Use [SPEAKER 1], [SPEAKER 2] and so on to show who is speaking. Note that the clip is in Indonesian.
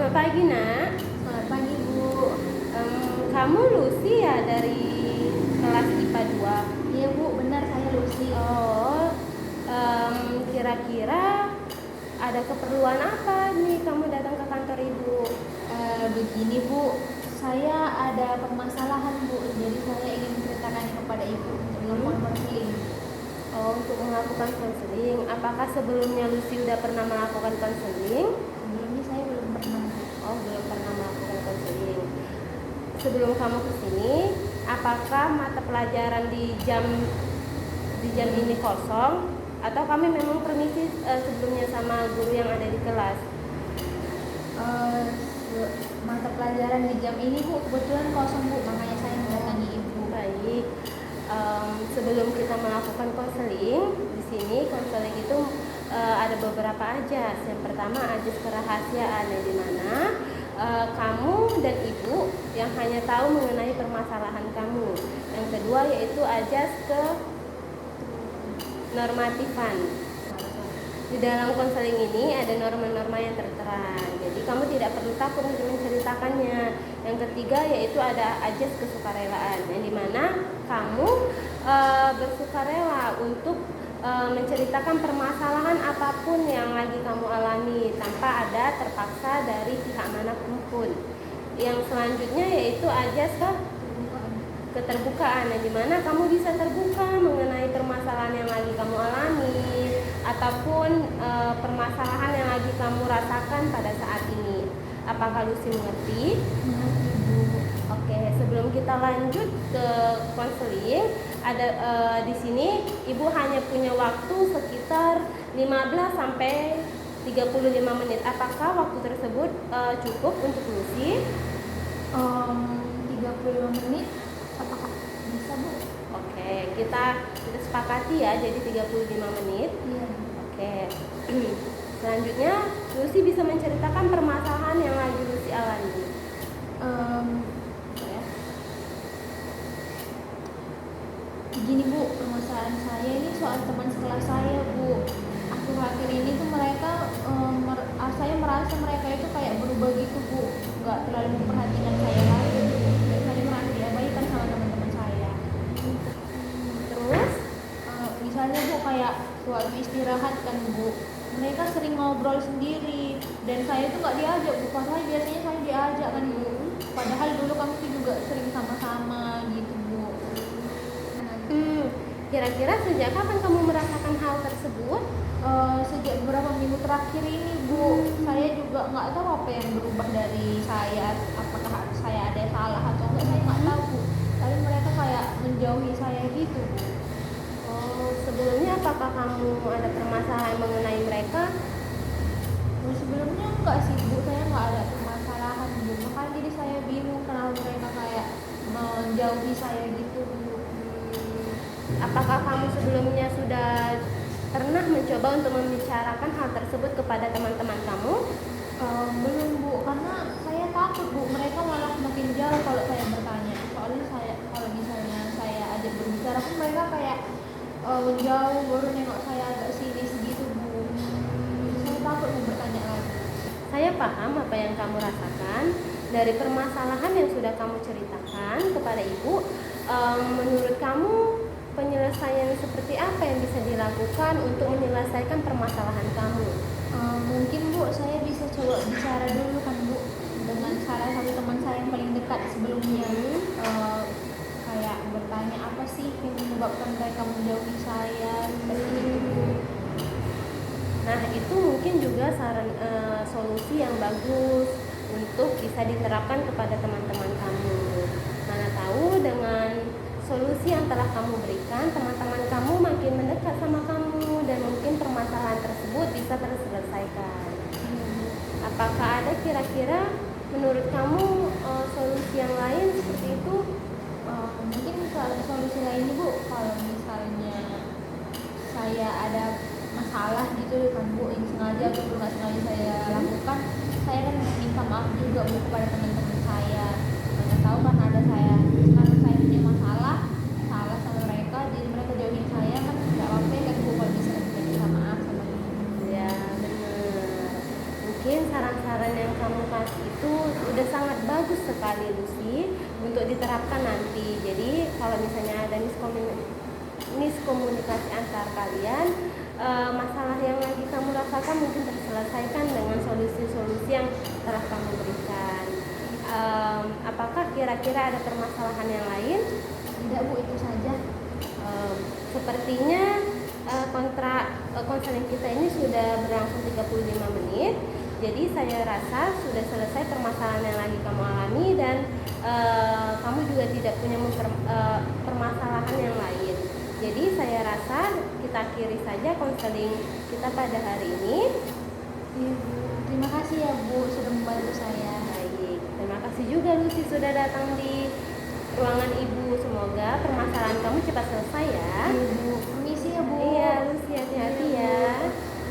[SPEAKER 1] Selamat pagi, Nak.
[SPEAKER 2] Selamat pagi, Bu.
[SPEAKER 1] Kamu Lucy ya dari kelas IPA 2?
[SPEAKER 2] Iya, Bu, benar saya Lucy.
[SPEAKER 1] Oh, kira-kira ada keperluan apa nih kamu datang ke kantor Ibu?
[SPEAKER 2] Begini, Bu. Saya ada permasalahan, Bu. Jadi saya ingin menceritakannya kepada Ibu untuk melakukan konseling.
[SPEAKER 1] Oh, untuk melakukan konseling. Apakah sebelumnya Lucy udah pernah melakukan konseling?
[SPEAKER 2] Sebelumnya saya belum pernah, Bu.
[SPEAKER 1] Oh, belum pernah melakukan konseling. Sebelum kamu kesini, apakah mata pelajaran di jam ini kosong atau kami memang permisi sebelumnya sama guru yang ada di kelas?
[SPEAKER 2] Mata pelajaran di jam ini, Bu, kebetulan kosong, Bu. Makanya saya mendatangi Ibu.
[SPEAKER 1] Baik. Sebelum kita melakukan konseling, di sini konseling itu ada beberapa ajas. Yang pertama ajas kerahasiaan, yang dimana kamu dan ibu yang hanya tahu mengenai permasalahan kamu. Yang kedua yaitu ajas ke normatifan. Di dalam konseling ini ada norma-norma yang tertera, jadi kamu tidak perlu takut untuk menceritakannya. Yang ketiga yaitu ada ajas kesukarelaan, yang dimana kamu bersukarela untuk menceritakan permasalahan apapun yang lagi kamu alami tanpa ada terpaksa dari pihak manapun pun. Yang selanjutnya yaitu ajas keterbukaan, yang dimana kamu bisa terbuka mengenai permasalahan yang lagi kamu alami ataupun permasalahan yang lagi kamu rasakan pada saat ini. Apakah Lucy mengerti? Oke, sebelum kita lanjut ke konseling, ada di sini Ibu hanya punya waktu sekitar 15 sampai 35 menit. Apakah waktu tersebut cukup untuk Lucy?
[SPEAKER 2] 35 menit apakah bisa, Bu?
[SPEAKER 1] Oke, kita sepakati ya, jadi 35 menit.
[SPEAKER 2] Iya.
[SPEAKER 1] Oke. Selanjutnya Lucy bisa menceritakan permasalahan yang lagi Lucy alami.
[SPEAKER 2] Gini, Bu, permasalahan saya ini soal teman sekelas saya, Bu. Akhir-akhir ini tuh mereka saya merasa mereka itu kayak berubah gitu, Bu. Nggak terlalu memperhatikan saya lagi. Dan saya merasa diabaikan sama teman-teman saya.
[SPEAKER 1] Terus
[SPEAKER 2] Misalnya, Bu, kayak waktu istirahat kan, Bu, mereka sering ngobrol sendiri dan saya tuh nggak diajak, Bu. Padahal biasanya saya diajak kan, Bu. Padahal dulu kami tuh juga sering sama-sama gitu, Bu.
[SPEAKER 1] Kira-kira sejak kapan kamu merasakan hal tersebut?
[SPEAKER 2] Sejak beberapa minggu terakhir ini, Bu. Saya juga nggak tahu apa yang berubah dari saya. Apakah saya ada salah atau enggak, saya nggak tahu, Bu. Tapi mereka kayak menjauhi saya gitu, Bu.
[SPEAKER 1] Oh, sebelumnya apakah kamu ada permasalahan mengenai mereka?
[SPEAKER 2] Sebelumnya enggak sih, Bu. Saya nggak ada permasalahan, Bu. Makanya jadi saya bingung kenapa mereka kayak menjauhi saya gitu, Bu.
[SPEAKER 1] Apakah kamu sebelumnya sudah pernah mencoba untuk membicarakan hal tersebut kepada teman-teman kamu?
[SPEAKER 2] Belum, Bu, karena saya takut, Bu. Mereka malah makin jauh kalau saya bertanya. Soalnya saya kalau misalnya saya ajak berbicara pun mereka kayak menjauh, baru nengok saya agak sinis gitu, Bu. Saya takut mau bertanya lagi.
[SPEAKER 1] Saya paham apa yang kamu rasakan. Dari permasalahan yang sudah kamu ceritakan kepada ibu, menurut kamu penyelesaian seperti apa yang bisa dilakukan untuk menyelesaikan permasalahan kamu?
[SPEAKER 2] Mungkin, Bu, saya bisa coba bicara dulu kan, Bu, dengan salah satu teman saya yang paling dekat sebelumnya. Kayak bertanya apa sih yang menyebabkan mereka menjauhi saya seperti itu.
[SPEAKER 1] Nah, itu mungkin juga saran solusi yang bagus untuk bisa diterapkan kepada teman-teman kamu. Mana tahu dengan solusi yang telah kamu berikan, teman-teman kamu makin mendekat sama kamu dan mungkin permasalahan tersebut bisa terselesaikan. Apakah ada kira-kira menurut kamu solusi yang lain seperti itu?
[SPEAKER 2] Mungkin solusi lainnya, Bu, kalau misalnya saya ada masalah gitu kan, Bu, yang sengaja atau nggak sengaja saya lakukan, saya kan minta maaf juga, Bu, kepada teman-teman saya. Mana tahu kan ada saya karena saya punya masalah salah sama mereka, jadi mereka jauhin saya kan nggak apa-apa kan, Bu, kalau bisa kita minta maaf sama dia.
[SPEAKER 1] Ya, benar. Mungkin saran-saran saran yang kamu kasih itu udah sangat bagus sekali Lucy untuk diterapkan nanti. Jadi kalau misalnya ada miskomunikasi antar kalian, masalah yang lagi kamu rasakan mungkin terselesaikan dengan solusi-solusi yang telah kamu berikan. Apakah kira-kira ada permasalahan yang lain?
[SPEAKER 2] Tidak Bu, itu saja.
[SPEAKER 1] Sepertinya konseling kita ini sudah berlangsung 35 menit. Jadi saya rasa sudah selesai permasalahan yang lagi kamu alami dan kamu juga tidak punya permasalahan yang lain. Jadi saya rasa kita akhiri saja konseling kita pada hari ini.
[SPEAKER 2] Iya Bu, terima kasih ya Bu sudah membantu saya.
[SPEAKER 1] Baik, terima kasih juga Lucy sudah datang di ruangan Ibu. Semoga permasalahan kamu cepat selesai ya.
[SPEAKER 2] Iya Bu.